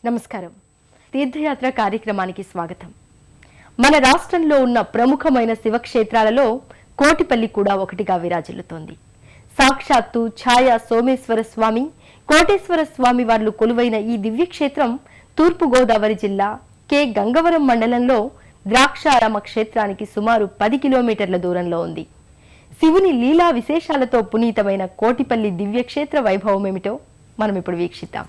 నమస్కారం. తీర్థయాత్ర కార్యక్రమానికి స్వాగతం. మన రాష్ట్రంలో ఉన్న ప్రముఖమైన శివక్షేత్రాలలో కోటిపల్లి కూడా ఒకటిగా విరాజిల్లుతోంది. సాక్షాత్తు ఛాయా సోమేశ్వర స్వామి, కోటేశ్వర స్వామి వార్లు కొలువైన ఈ దివ్యక్షేత్రం తూర్పు గోదావరి జిల్లా కె గంగవరం మండలంలో ద్రాక్షారామ క్షేత్రానికి సుమారు 10 కిలోమీటర్ల దూరంలో ఉంది. శివుని లీలా విశేషాలతో పునీతమైన కోటిపల్లి దివ్యక్షేత్ర వైభవం ఏమిటో మనం ఇప్పుడు వీక్షిద్దాం.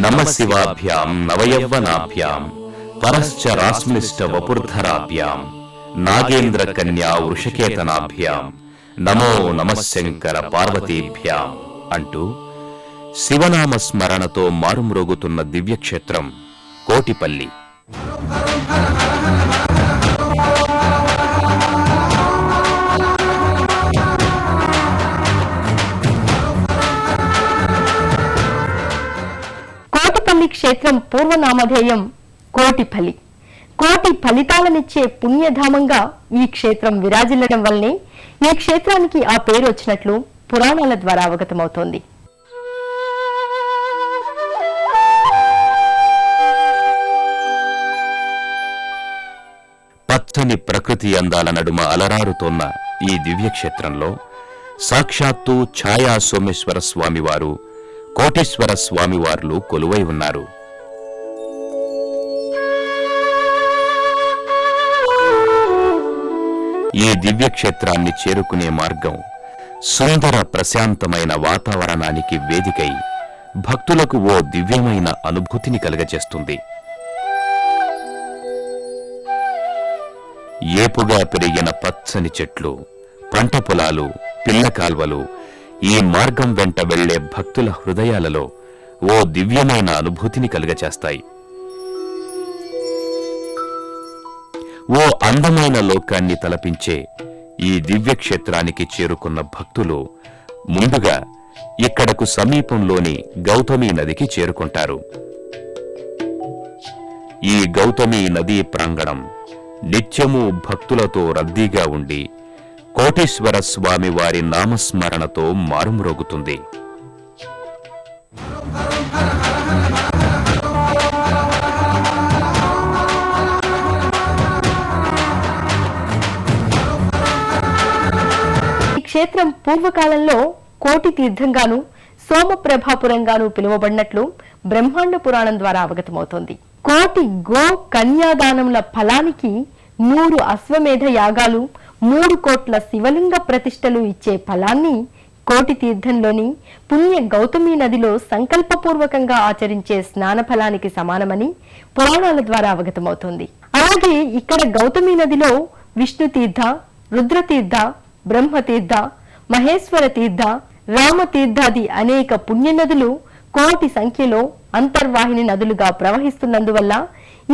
నమశివాభ్యాం నవయవ్వనాభ్యాం పరశ్చ రాస్మిష్ట వపుర్ధరాభ్యాం నాగేంద్ర కన్యా వృషకేతనాభ్యాం నమో నమశంకర పార్వతీభ్యాం అంటూ శివనామ స్మరణతో మారుమ్రోగుతున్న దివ్యక్షేత్రం కోటిపల్లి. కోటిపల్లి క్షేత్రం పూర్వనామధేయం కోటిపల్లి. కోటి ఫలితాలనిచ్చే పుణ్యధామంగా ఈ క్షేత్రం విరాజిల్లడం వల్లనే ఈ క్షేత్రానికి ఆ పేరు వచ్చినట్లు పురాణాల ద్వారా అవగతమవుతోంది. పచ్చని ప్రకృతి అందాల నడుమ అలరారుతోన్న ఈ దివ్యక్షేత్రంలో సాక్షాత్తు ఛాయా సోమేశ్వర స్వామివారు, కోటేశ్వర స్వామివార్లు కొలువై ఉన్నారు. ఈ దివ్యక్షేత్రాన్ని చేరుకునే మార్గం సుందర ప్రశాంతమైన వాతావరణానికి వేదికై భక్తులకు ఓ దివ్యమైన అనుభూతిని కలుగజేస్తుంది. ఏపుగా పెరిగిన పచ్చని చెట్లు, పంట పొలాలు, పిల్ల కాల్వలు ఈ మార్గం వెంట వెళ్లే భక్తుల హృదయాలలో ఓ దివ్యమైన అనుభూతిని కలుగచేస్తాయి. ఓ అందమైన లోకాన్ని తలపించే ఈ దివ్యక్షేత్రానికి చేరుకున్న భక్తులు ముందుగా ఇక్కడకు సమీపంలోని గౌతమీ నదికి చేరుకుంటారు. ఈ గౌతమీ నదీ ప్రాంగణం నిత్యము భక్తులతో రద్దీగా ఉండి కోటేశ్వర స్వామి వారి నామస్మరణతో మారుమ్రోగుతుంది. ఈ క్షేత్రం పూర్వకాలంలో కోటి తీర్థంగాను సోమప్రభాపురంగాను పిలువబడినట్లు బ్రహ్మాండ పురాణం ద్వారా అవగతమవుతోంది. కోటి గో కన్యాదానముల ఫలానికి 100 అశ్వమేధ యాగాలు, 3 కోట్ల శివలింగ ప్రతిష్టలు ఇచ్చే ఫలాన్ని కోటి తీర్థంలోని పుణ్య గౌతమీ నదిలో సంకల్పపూర్వకంగా ఆచరించే స్నాన ఫలానికి సమానమని పురాణాల ద్వారా అవగతమవుతోంది. అలాగే ఇక్కడ గౌతమీ నదిలో విష్ణుతీర్థ, రుద్రతీర్థ, బ్రహ్మతీర్థ, మహేశ్వర తీర్థ, రామతీర్థాది అనేక పుణ్యనదులు కోటి సంఖ్యలో అంతర్వాహిని నదులుగా ప్రవహిస్తున్నందువల్ల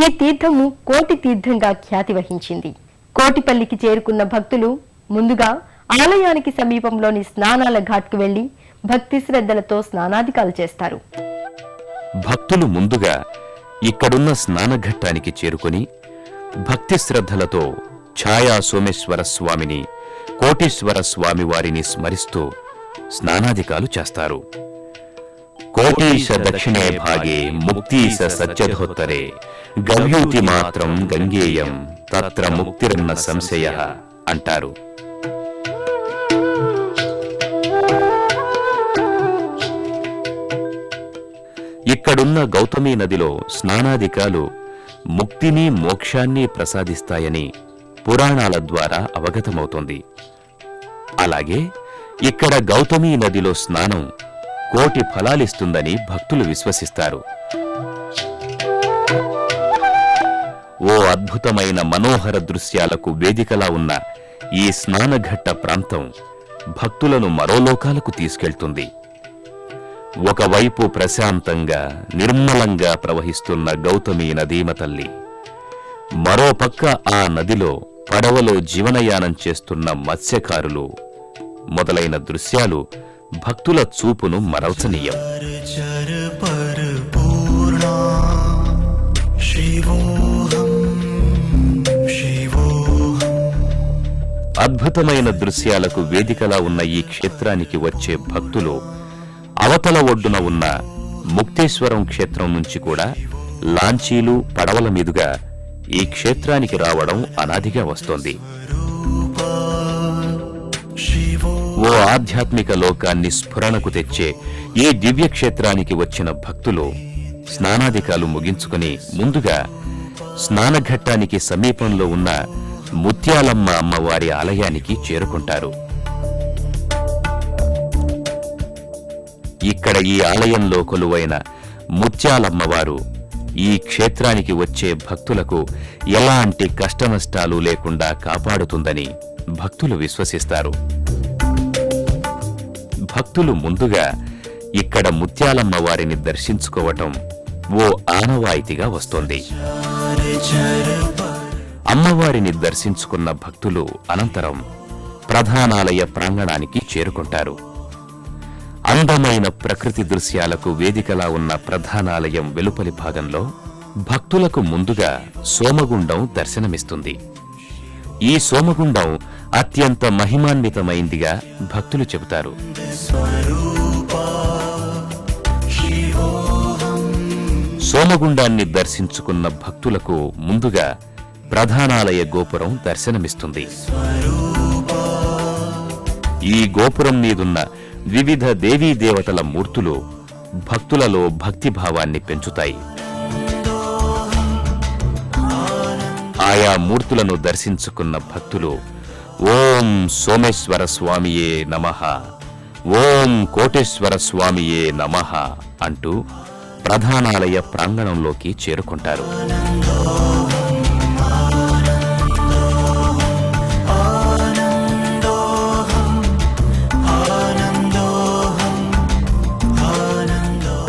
ఈ తీర్థము కోటి తీర్థంగా ఖ్యాతి వహించింది. కోటిపల్లికి చేరుకున్న భక్తులు ముందుగా ఆలయానికి సమీపంలోని స్నానాల ఘాట్కు వెళ్లి భక్తి శ్రద్ధలతో స్నానాధికాలు చేస్తారు. భక్తులు ముందుగా ఇక్కడున్న స్నానఘట్టానికి చేరుకుని భక్తి శ్రద్ధలతో ఛాయా సోమేశ్వర స్వామిని, కోటేశ్వర స్వామి వారిని స్మరిస్తూ స్నానాధికాలు చేస్తారు. కోటీశ దక్షిణే భాగే ముక్తీశ సత్యధోత్తరే గవ్యూతి మాత్రం గంగేయం తత్ర ముక్తిరన్న సంశయః అంటారు. ఇక్కడున్న గౌతమీ నదిలో స్నానాధికాలు ముక్తిని, మోక్షాన్ని ప్రసాదిస్తాయని పురాణాల ద్వారా అవగతమవుతోంది. అలాగే ఇక్కడ గౌతమీ నదిలో స్నానం కోటి ఫలాలిస్తుందని భక్తులు విశ్వసిస్తారు. ఓ అద్భుతమైన మనోహర దృశ్యాలకు వేదికలా ఉన్న ఈ స్నానఘట్ట ప్రాంతం భక్తులను మరో లోకాలకు తీసుకెళ్తుంది. ఒకవైపు ప్రశాంతంగా నిర్మలంగా ప్రవహిస్తున్న గౌతమి నదీమ తల్లి, మరోపక్క ఆ నదిలో పడవలో జీవనయానం చేస్తున్న మత్స్యకారులు మొదలైన దృశ్యాలు భక్తుల చూపును మరల్చనీయం. అద్భుతమైన దృశ్యాలకు వేదికలా ఉన్న ఈ క్షేత్రానికి వచ్చే భక్తులు అవతల ఒడ్డున ఉన్న ముక్తేశ్వరం క్షేత్రం నుంచి కూడా లాంచీలు, పడవల మీదుగా ఈ క్షేత్రానికి రావడం అనాదిగా వస్తోంది. ఓ ఆధ్యాత్మిక లోకాన్ని స్ఫురణకు తెచ్చే ఈ దివ్య క్షేత్రానికి వచ్చిన భక్తులు స్నానాధికాలు ముగించుకుని ముందుగా స్నానఘట్టానికి సమీపంలో ఉన్న ముత్యాలమ్మ అమ్మవారి ఆలయానికి చేరుకుంటారు. ఇక్కడ ఈ ఆలయంలో కొలువైన ముత్యాలమ్మవారు ఈ క్షేత్రానికి వచ్చే భక్తులకు ఎలాంటి కష్టనష్టాలు లేకుండా కాపాడుతుందని భక్తులు విశ్వసిస్తారు. భక్తులు ముందుగా ఇక్కడ ముత్యాలమ్మ వారిని దర్శించుకోవటం ఓ ఆనవాయితీగా వస్తోంది. అమ్మవారిని దర్శించుకున్న భక్తులు అనంతరం ప్రధానాలయ ప్రాంగణానికి చేరుకుంటారు. అందమైన ప్రకృతి దృశ్యాలకు వేదికలా ఉన్న ప్రధానాలయం వెలుపలి భాగంలో భక్తులకు ముందుగా సోమగుండం దర్శనమిస్తుంది. ఈ సోమగుండం అత్యంత మహిమాన్వితమైందిగా భక్తులు చెబుతారు. సోమగుండాన్ని దర్శించుకున్న భక్తులకు ముందుగా ప్రధానాలయ గోపురం దర్శనమిస్తుంది. ఈ గోపురం మీదున్న వివిధ దేవీ దేవతల మూర్తులు భక్తులలో భక్తిభావాన్ని పెంచుతాయి. ఆయా మూర్తులను దర్శించుకున్న భక్తులు ఓం సోమేశ్వర స్వామియే నమః, ఓం కోటేశ్వర స్వామియే నమః అంటూ ప్రధానాలయ ప్రాంగణంలోకి చేరుకుంటారు.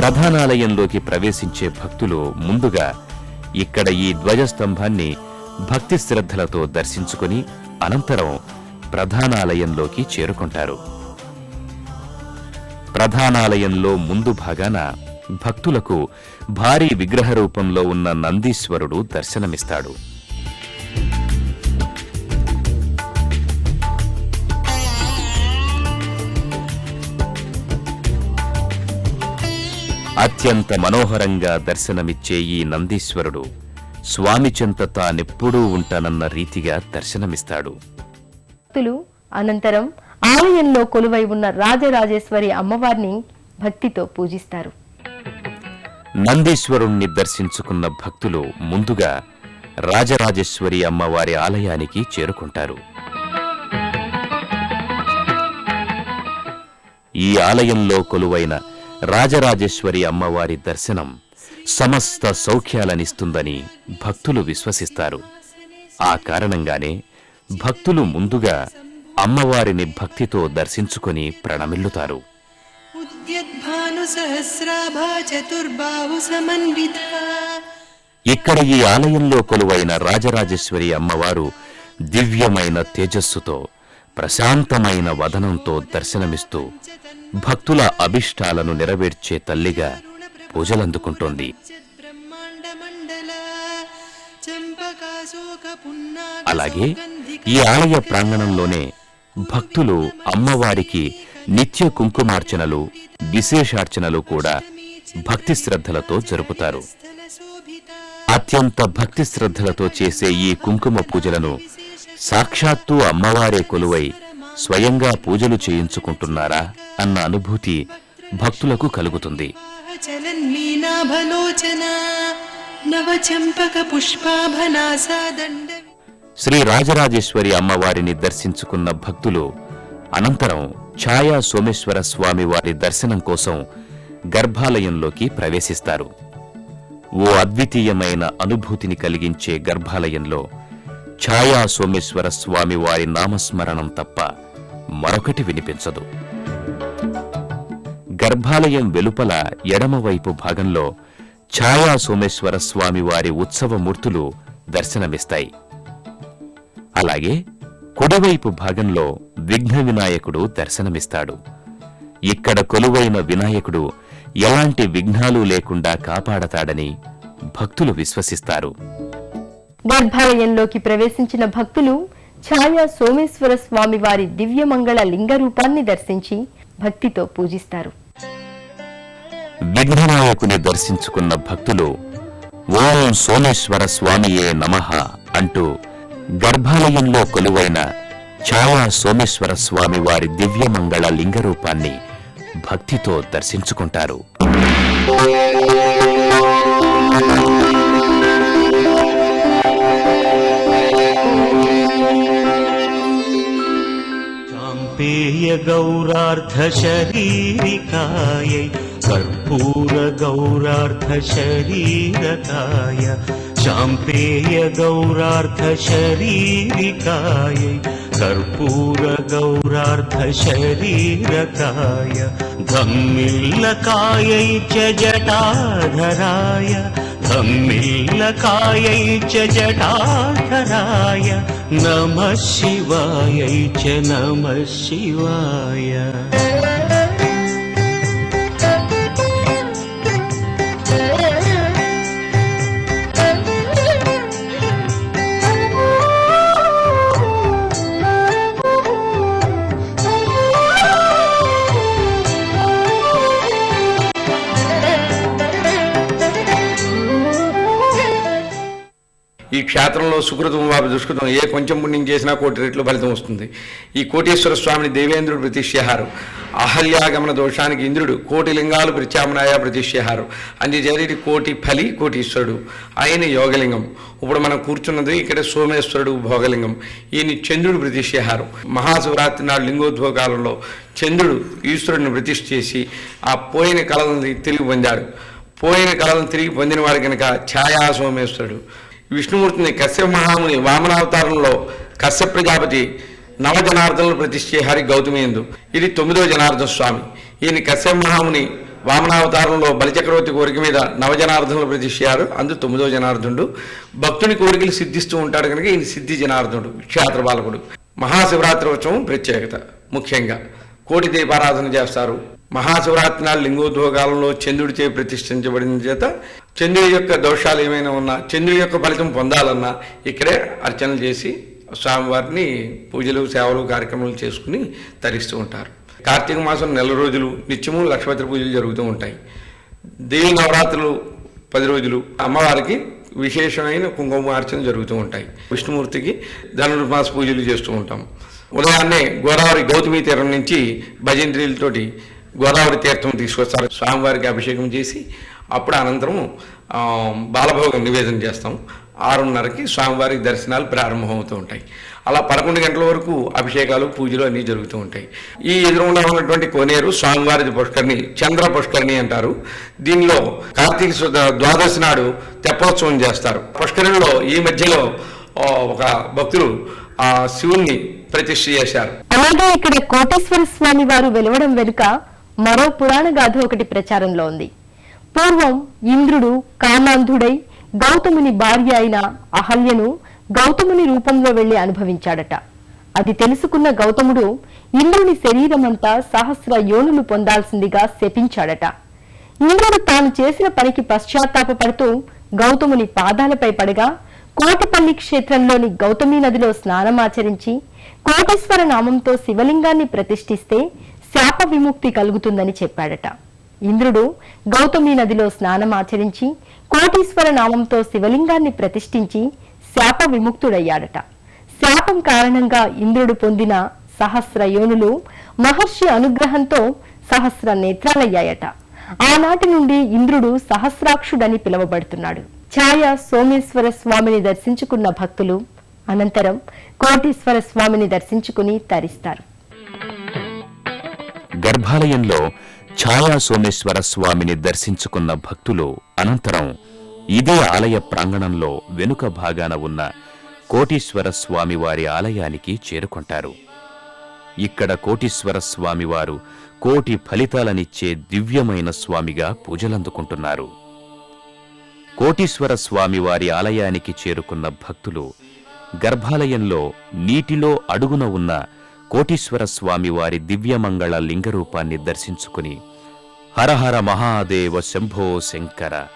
ప్రధానాలయంలోకి ప్రవేశించే భక్తులు ముందుగా ఇక్కడ ఈ ధ్వజస్తంభాన్ని భక్తి శ్రద్ధలతో దర్శించుకుని అనంతరం ప్రధానాలయంలోకి చేరుకుంటారు. ప్రధానాలయంలో ముందు భాగాన భక్తులకు భారీ విగ్రహ రూపంలో ఉన్న నందీశ్వరుడు దర్శనమిస్తాడు. అత్యంత మనోహరంగా దర్శనమిచ్చే ఈ నందీశ్వరుడు స్వామి చెంత తానెప్పుడూ ఉంటానన్న రీతిగా దర్శనమిస్తాడు. భక్తులు అనంతరం ఆలయంలో కొలువై ఉన్న రాజరాజేశ్వరి అమ్మవారిని భక్తితో పూజిస్తారు. నందీశ్వరుణ్ణి దర్శించుకున్న భక్తులు ముందుగా రాజరాజేశ్వరి అమ్మవారి ఆలయానికి చేరుకుంటారు. ఈ ఆలయంలో కొలువైన రాజరాజేశ్వరి అమ్మవారి దర్శనం సమస్త సౌఖ్యాలనిస్తుందని భక్తులు విశ్వసిస్తారు. ఆ కారణంగానే భక్తులు ముందుగా అమ్మవారిని భక్తితో దర్శించుకొని ప్రణమిల్లుతారు. ఇక్కడ ఈ ఆలయంలో కొలువైన రాజరాజేశ్వరి అమ్మవారు దివ్యమైన తేజస్సుతో ప్రశాంతమైన వదనంతో దర్శనమిస్తూ భక్తుల అభిష్టాలను నెరవేర్చే తల్లిగా పూజలందుకుంటోంది. అలాగే ఈ ఆలయ ప్రాంగణంలోనే భక్తులు అమ్మవారికి నిత్య కుంకుమార్చనలు, విశేషార్చనలు కూడా భక్తి శ్రద్ధలతో జరుపుతారు. అత్యంత భక్తి శ్రద్ధలతో చేసే ఈ కుంకుమ పూజలను సాక్షాత్తు అమ్మవారే కొలువై స్వయంగా పూజలు చేయించుకుంటున్నారా అన్న అనుభూతి భక్తులకు కలుగుతుంది. శ్రీ రాజరాజేశ్వరి అమ్మవారిని దర్శించుకున్న భక్తులు అనంతరం ఛాయా సోమేశ్వర స్వామి వారి దర్శనం కోసం గర్భాలయంలోకి ప్రవేశిస్తారు. ఓ అద్వితీయమైన అనుభూతిని కలిగించే గర్భాలయంలో ఛాయా సోమేశ్వర స్వామి వారి నామస్మరణం తప్ప మరొకటి వినిపించదు. గర్భాలయం వెలుపల ఎడమవైపు భాగంలో ఛాయా సోమేశ్వర స్వామి వారి ఉత్సవమూర్తులు దర్శనమిస్తాయి. అలాగే కుడివైపు భాగంలో విఘ్న వినాయకుడు దర్శనమిస్తాడు. ఇక్కడ కొలువైన వినాయకుడు ఎలాంటి విఘ్నాలు లేకుండా కాపాడతాడని భక్తులు విశ్వసిస్తారు. గర్భాలయంలోకి ప్రవేశించిన భక్తులు ఛాయా సోమేశ్వర స్వామి వారి దివ్యమంగళ లింగ రూపాన్ని దర్శించి భక్తితో పూజిస్తారు. విఘ్ననాయకుని దర్శించుకున్న భక్తులు ఓం సోమేశ్వర స్వామియే నమః అంటూ గర్భాలయంలో కొలువైన ఛాయా సోమేశ్వర స్వామి వారి దివ్యమంగళ లింగ రూపాన్ని భక్తితో దర్శించుకుంటారు. चाम्पेय गौरार्ध शरीरिकायै कर्पूर गौरार्ध शरीरकाय चाम्पेय गौरार्ध शरीरिकायै कर्पूर गौरार्ध शरीरकाय धम्मिल्लकायै च जटाधराय धम्मिल्लकायै च जटाधराय नमः शिवायै च नमः शिवाय। ఈ క్షేత్రంలో సుకృతం వాపి దుష్కృతం ఏ కొంచెం పుణ్యం చేసినా 1,000,000 రెట్లు ఫలితం వస్తుంది. ఈ కోటేశ్వర స్వామిని దేవేంద్రుడు ప్రతిష్ఠ్యారు. అహల్యాగమన దోషానికి ఇంద్రుడు 1,000,000 లింగాలు ప్రత్యామ్నాయ ప్రతిష్ఠ్యారు. అందుచేత 1,000,000 ఫలి కోటీశ్వరుడు ఆయన యోగలింగం. ఇప్పుడు మనం కూర్చున్నది ఇక్కడ సోమేశ్వరుడు భోగలింగం. ఈయన చంద్రుడు ప్రతిష్ఠ్యారు. మహాశివరాత్రి నాడు లింగోద్భవ కాలంలో చంద్రుడు ఈశ్వరుడిని ప్రతిష్ఠ చేసి ఆ పోయిన కళలను తిరిగి పొందాడు. పోయిన కళలను తిరిగి పొందిన వాడు కనుక ఛాయా సోమేశ్వరుడు. విష్ణుమూర్తిని కశ్యప మహాముని వామనావతారంలో కశ్యప ప్రజాపతి నవజనార్దనులు ప్రతిష్ఠేహారి గౌతమి యందు. ఇది 9వ జనార్దన స్వామి. ఈయన కశ్యప మహాముని వామనావతారంలో బలిచక్రవర్తి కోరిక మీద నవజనార్దనులు ప్రతిష్ఠారు. అందు 9వ జనార్దనుడు. భక్తుని కోరికలు సిద్ధిస్తూ ఉంటాడు కనుక ఈయన సిద్ధి జనార్దనుడు, క్షేత్ర బాలకుడు. మహాశివరాత్రి ఉత్సవం ప్రత్యేకత ముఖ్యంగా 1,000,000 దీపారాధన చేస్తారు. మహాశివరాత్రి నాడు లింగోద్భవ కాలంలో చంద్రుడి చే ప్రతిష్ఠించబడిన చేత చంద్రుడి యొక్క దోషాలు ఏమైనా ఉన్నా, చంద్రుడి యొక్క ఫలితం పొందాలన్నా ఇక్కడే అర్చనలు చేసి స్వామివారిని పూజలు సేవలు కార్యక్రమాలు చేసుకుని తరిస్తూ ఉంటారు. కార్తీక మాసం 4 రోజులు నిత్యము లక్షపత్రి పూజలు జరుగుతూ ఉంటాయి. దేవి నవరాత్రులు 10 రోజులు అమ్మవారికి విశేషమైన కుంకుమార్చన జరుగుతూ ఉంటాయి. విష్ణుమూర్తికి ధనుర్మాస పూజలు చేస్తూ ఉంటాం. ఉదయాన్నే గోదావరి గౌతమి తీరం నుంచి భజంత్రీలతోటి గోదావరి తీర్థం తీసుకొస్తారు. స్వామివారికి అభిషేకం చేసి అప్పుడు అనంతరం బాలభోగం నివేదన చేస్తాం. 6:30కి స్వామివారికి దర్శనాలు ప్రారంభమవుతూ ఉంటాయి. అలా 11 గంటల వరకు అభిషేకాలు పూజలు అన్నీ జరుగుతూ ఉంటాయి. ఈ ఎదురుగా ఉన్నటువంటి కోనేరు స్వామివారి పుష్కరిణి, చంద్ర పుష్కరిణి అంటారు. దీనిలో కార్తీక ద్వాదశి నాడు తెప్పోత్సవం చేస్తారు. పుష్కరిణిలో ఈ మధ్యలో ఒక భక్తులు ఆ శివుణ్ణి ప్రతిష్ఠ చేశారు. అలాగే ఇక్కడ కోటేశ్వర స్వామి వారు వెలవడం వెనుక మరో పురాణ గాథ ఒకటి ప్రచారంలో ఉంది. పూర్వం ఇంద్రుడు కామాంధుడై గౌతముని భార్య అయిన అహల్యను గౌతముని రూపంలో వెళ్లి అనుభవించాడట. అది తెలుసుకున్న గౌతముడు ఇంద్రుని శరీరమంతా సహస్ర యోనులు పొందాల్సిందిగా శపించాడట. ఇంద్రుడు తాను చేసిన పనికి పశ్చాత్తాపపడుతూ గౌతముని పాదాలపై పడగా కోటిపల్లి క్షేత్రంలోని గౌతమీ నదిలో స్నానమాచరించి కోటేశ్వర నామంతో శివలింగాన్ని ప్రతిష్ఠిస్తే శాప విముక్తి కలుగుతుందని చెప్పాడట. ఇంద్రుడు గౌతమీ నదిలో స్నానమాచరించి కోటీశ్వర నామంతో శివలింగాన్ని ప్రతిష్ఠించి శాప విముక్తుడయ్యాడట. శాపం కారణంగా ఇంద్రుడు పొందిన సహస్ర యోనులు మహర్షి అనుగ్రహంతో సహస్ర నేత్రాలయ్యాయట. ఆనాటి నుండి ఇంద్రుడు సహస్రాక్షుడని పిలువబడుతున్నాడు. ఛాయా సోమేశ్వర స్వామిని దర్శించుకున్న భక్తులు అనంతరం కోటీశ్వర స్వామిని దర్శించుకుని తరిస్తారు. గర్భాలయంలో ఛాయా సోమేశ్వర స్వామిని దర్శించుకున్న భక్తులు అనంతరం ఇదే ఆలయ ప్రాంగణంలో వెనుక భాగాన ఉన్న కోటీశ్వర స్వామి వారి ఆలయానికి చేరుకుంటారు. ఇక్కడ కోటీశ్వర స్వామివారు కోటి ఫలితాలనిచ్చే దివ్యమైన స్వామిగా పూజలందుకుంటున్నారు. కోటీశ్వర స్వామివారి ఆలయానికి చేరుకున్న భక్తులు గర్భాలయంలో నీటిలో అడుగున ఉన్న కోటీశ్వర స్వామివారి దివ్యమంగళ లింగరూపాన్ని దర్శించుకుని హరహర మహాదేవ శంభో శంకర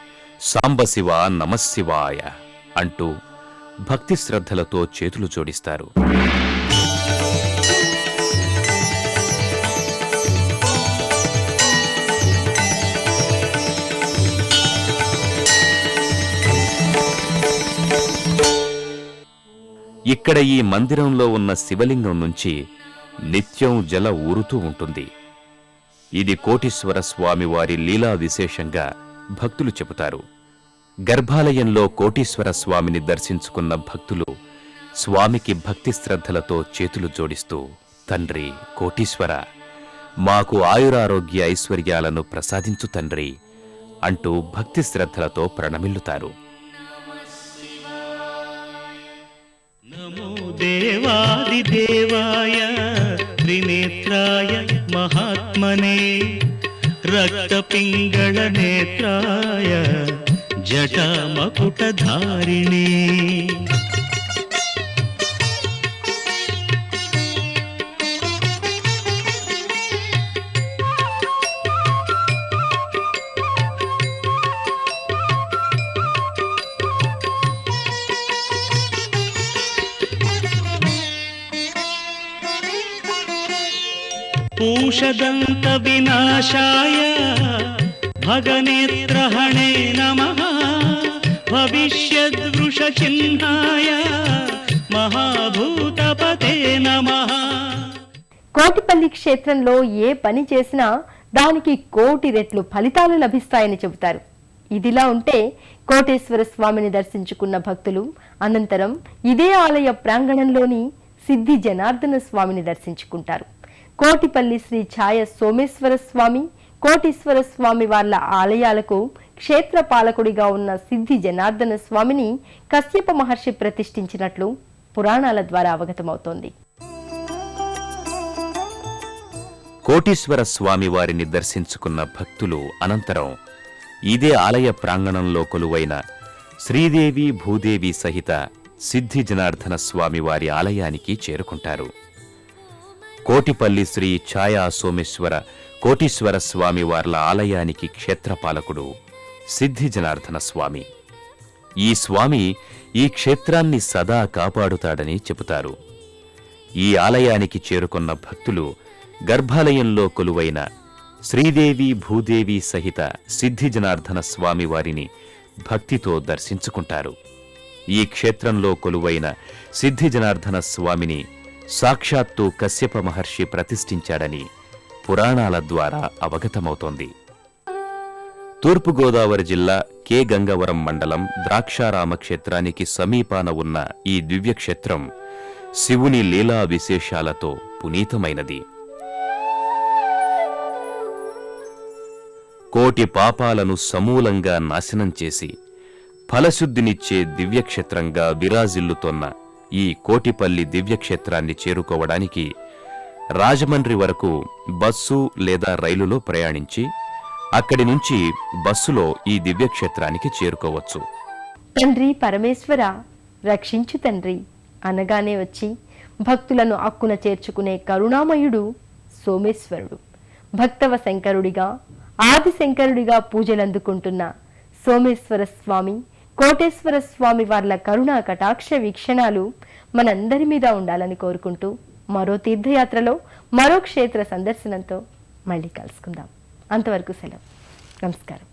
సాంబశివ నమశివాయ అంటూ భక్తి శ్రద్ధలతో చేతులు జోడిస్తారు. ఇక్కడ ఈ మందిరంలో ఉన్న శివలింగం నుంచి నిత్యం జల ఊరుతూ ఉంటుంది. ఇది కోటీశ్వర స్వామివారి లీలా విశేషంగా భక్తులు చెబుతారు. గర్భాలయంలో కోటీశ్వర స్వామిని దర్శించుకున్న భక్తులు స్వామికి భక్తి శ్రద్ధలతో చేతులు జోడిస్తూ, తండ్రి కోటీశ్వర, మాకు ఆయురారోగ్య ఐశ్వర్యాలను ప్రసాదించు తండ్రి అంటూ భక్తి శ్రద్ధలతో ప్రణమిల్లుతారు. నమో దేవాదిదేవాయ త్రినేత్రాయ మహాత్మనే రక్తపింగళ నేత్రాయ జటామకుటధారిణే. పూషదంత వినాశాయ భగనేత్రహణే నమః భవిష్యద్వృషచిహ్నాయ మహాభూతపతే నమః. కోటిపల్లి క్షేత్రంలో ఏ పని చేసినా దానికి 1,000,000 రెట్లు ఫలితాలు లభిస్తాయని చెబుతారు. ఇదిలా ఉంటే కోటేశ్వర స్వామిని దర్శించుకున్న భక్తులు అనంతరం ఇదే ఆలయ ప్రాంగణంలోని సిద్ధి జనార్దన స్వామిని దర్శించుకుంటారు. కోటిపల్లి శ్రీ ఛాయ సోమేశ్వర స్వామి, కోటీశ్వర స్వామి వార్ల ఆలయాలకు క్షేత్ర పాలకుడిగా ఉన్న సిద్ధి జనార్దన స్వామిని కశ్యప మహర్షి ప్రతిష్ఠించినట్లు పురాణాల ద్వారా అవగతమవుతోంది. కోటీశ్వర స్వామి వారిని దర్శించుకున్న భక్తులు అనంతరం ఇదే ఆలయ ప్రాంగణంలో కొలువైన శ్రీదేవి భూదేవి సహిత సిద్ధి జనార్దన స్వామి వారి ఆలయానికి చేరుకుంటారు. కోటిపల్లి శ్రీ ఛాయా సోమేశ్వర కోటీశ్వర స్వామి వార్ల ఆలయానికి క్షేత్రపాలకుడు సిద్ధి జనార్దన స్వామి. ఈ స్వామి ఈ క్షేత్రాన్ని సదా కాపాడుతాడని చెబుతారు. ఈ ఆలయానికి చేరుకున్న భక్తులు గర్భాలయంలో కొలువైన శ్రీదేవి భూదేవి సహిత సిద్ధి జనార్దన స్వామి వారిని భక్తితో దర్శించుకుంటారు. ఈ క్షేత్రంలో కొలువైన సిద్ధి జనార్దన స్వామిని సాక్షాత్తు కశ్యప మహర్షి ప్రతిష్ఠించాడని పురాణాల ద్వారా అవగతమవుతోంది. తూర్పుగోదావరి జిల్లా కె. గంగవరం మండలం ద్రాక్షారామ క్షేత్రానికి సమీపాన ఉన్న ఈ దివ్యక్షేత్రం శివుని లీలా విశేషాలతో పునీతమైనది. కోటి పాపాలను సమూలంగా నాశనం చేసి ఫలశుద్ధినిచ్చే దివ్యక్షేత్రంగా విరాజిల్లుతోన్న ఈ కోటిపల్లి దివ్యక్షేత్రాన్ని చేరుకోవడానికి రాజమండ్రి వరకు బస్సు లేదా రైలులో ప్రయాణించి అక్కడి నుంచి బస్సులో ఈ దివ్యక్షేత్రానికి చేరుకోవచ్చు. తండ్రి పరమేశ్వర రక్షించు తండ్రి అనగానే వచ్చి భక్తులను అక్కున చేర్చుకునే కరుణామయుడు సోమేశ్వరుడు. భక్తవ శంకరుడిగా ఆది శంకరుడిగా పూజలందుకుంటున్న సోమేశ్వర స్వామి, కోటేశ్వర స్వామి వార్ల కరుణా కటాక్ష వీక్షణాలు మనందరి మీద ఉండాలని కోరుకుంటూ మరో తీర్థయాత్రలో మరో క్షేత్ర సందర్శనంతో మళ్ళీ కలుసుకుందాం. అంతవరకు సెలవు. నమస్కారం.